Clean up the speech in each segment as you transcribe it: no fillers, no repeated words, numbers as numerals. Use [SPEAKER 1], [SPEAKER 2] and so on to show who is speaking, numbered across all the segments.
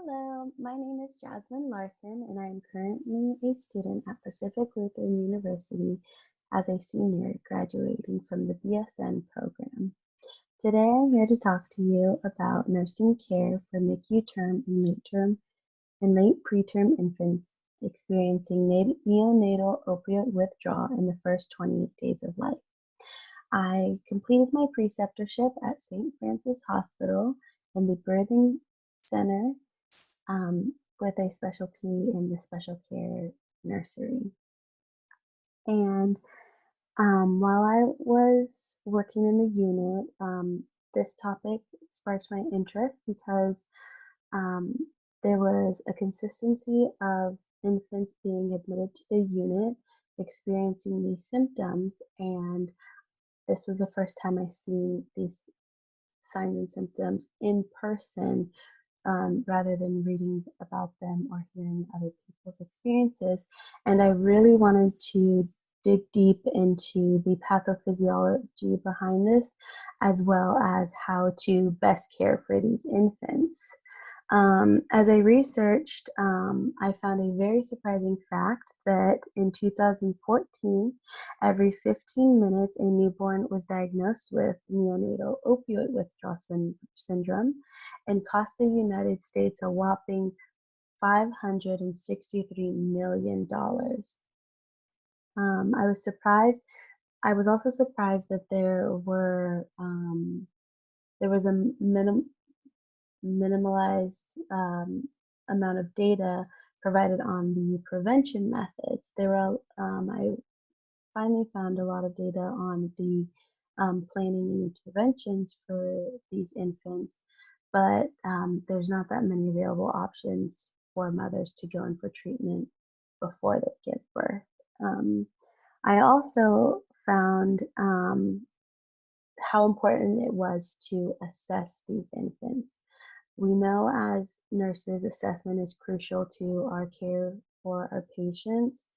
[SPEAKER 1] Hello, my name is Jazman Larson, and I am currently a student at Pacific Lutheran University as a senior graduating from the BSN program. Today I'm here to talk to you about nursing care for NICU term and late preterm infants experiencing neonatal opiate withdrawal in the first 28 days of life. I completed my preceptorship at St. Francis Hospital in the Birthing Center with a specialty in the special care nursery. And while I was working in the unit, this topic sparked my interest because um, there was a consistency of infants being admitted to the unit experiencing these symptoms, and this was the first time I seen these signs and symptoms in person rather than reading about them or hearing other people's experiences. And I really wanted to dig deep into the pathophysiology behind this, as well as how to best care for these infants. As I researched, I found a very surprising fact that in 2014, every 15 minutes, a newborn was diagnosed with neonatal opioid withdrawal syndrome and cost the United States a whopping $563 million. I was surprised. I was also surprised that there was a minimalized amount of data provided on the prevention methods. I finally found a lot of data on the planning and interventions for these infants, but there's not that many available options for mothers to go in for treatment before they give birth. I also found how important it was to assess these infants. We know as nurses, assessment is crucial to our care for our patients.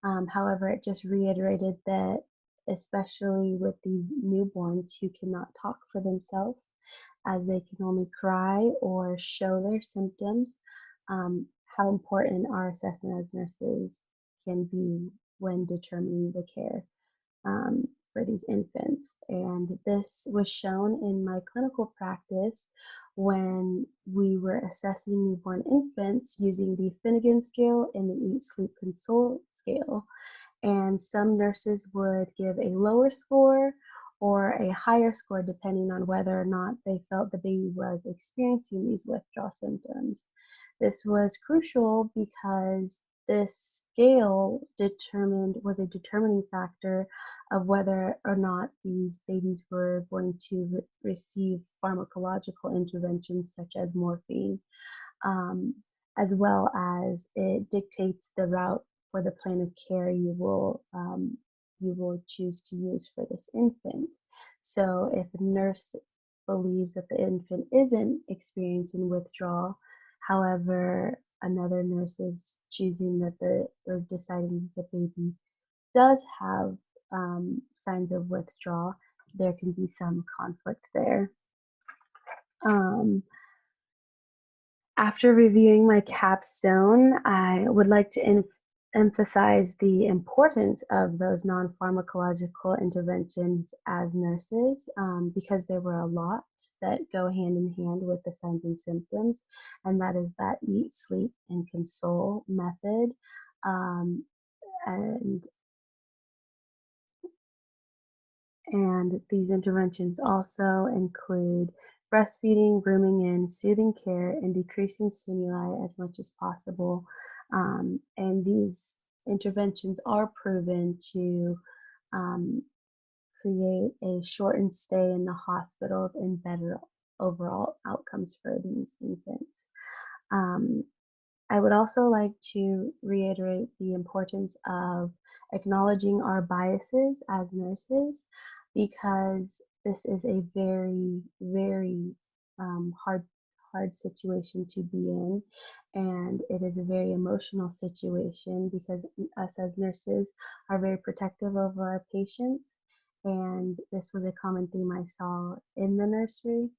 [SPEAKER 1] However, it just reiterated that, especially with these newborns who cannot talk for themselves, as they can only cry or show their symptoms, how important our assessment as nurses can be when determining the care for these infants. And this was shown in my clinical practice when we were assessing newborn infants using the Finnegan scale and the Eat, Sleep, Console scale. And some nurses would give a lower score or a higher score depending on whether or not they felt the baby was experiencing these withdrawal symptoms. This was crucial because this scale was a determining factor of whether or not these babies were going to receive pharmacological interventions such as morphine, um, as well as it dictates the route for the plan of care you will choose to use for this infant. So if a nurse believes that the infant isn't experiencing withdrawal, however, another nurse is choosing or deciding that the baby does have signs of withdrawal, there can be some conflict there. Um, After reviewing my capstone, I would like to emphasize the importance of those non-pharmacological interventions as nurses, because there were a lot that go hand in hand with the signs and symptoms, and that is that eat, sleep, and console method. Um, and And these interventions also include breastfeeding, grooming in, soothing care, and decreasing stimuli as much as possible. And these interventions are proven to um, create a shortened stay in the hospitals and better overall outcomes for these infants. Um, I would also like to reiterate the importance of acknowledging our biases as nurses, because this is a very, very hard situation to be in, and it is a very emotional situation because us as nurses are very protective over our patients, and this was a common theme I saw in the nursery.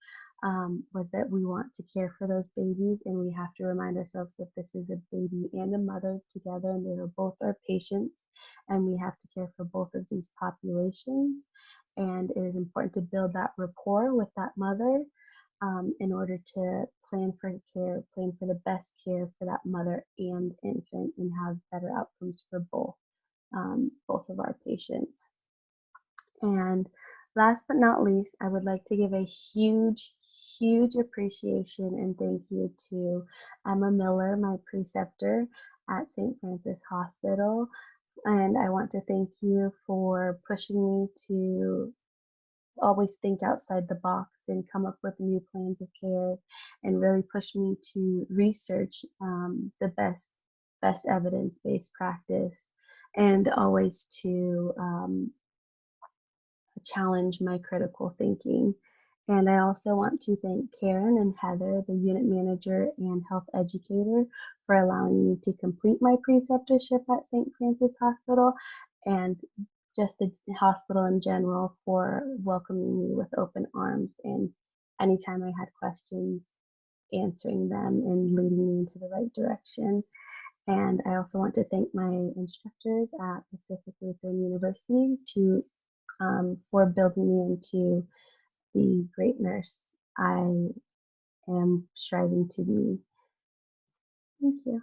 [SPEAKER 1] was that we want to care for those babies, and we have to remind ourselves that this is a baby and a mother together, and they are both our patients, and we have to care for both of these populations. And it is important to build that rapport with that mother in order to plan for care, plan for the best care for that mother and infant, and have better outcomes for both of our patients. And last but not least, I would like to give a huge, huge appreciation and thank you to Emma Miller, my preceptor at St. Francis Hospital. And I want to thank you for pushing me to always think outside the box and come up with new plans of care, and really push me to research the best evidence-based practice, and always to challenge my critical thinking. And I also want to thank Karen and Heather, the unit manager and health educator, for allowing me to complete my preceptorship at St. Francis Hospital, and just the hospital in general for welcoming me with open arms, and anytime I had questions, answering them and leading me into the right direction. And I also want to thank my instructors at Pacific Lutheran University for building me into the great nurse I am striving to be. Thank you.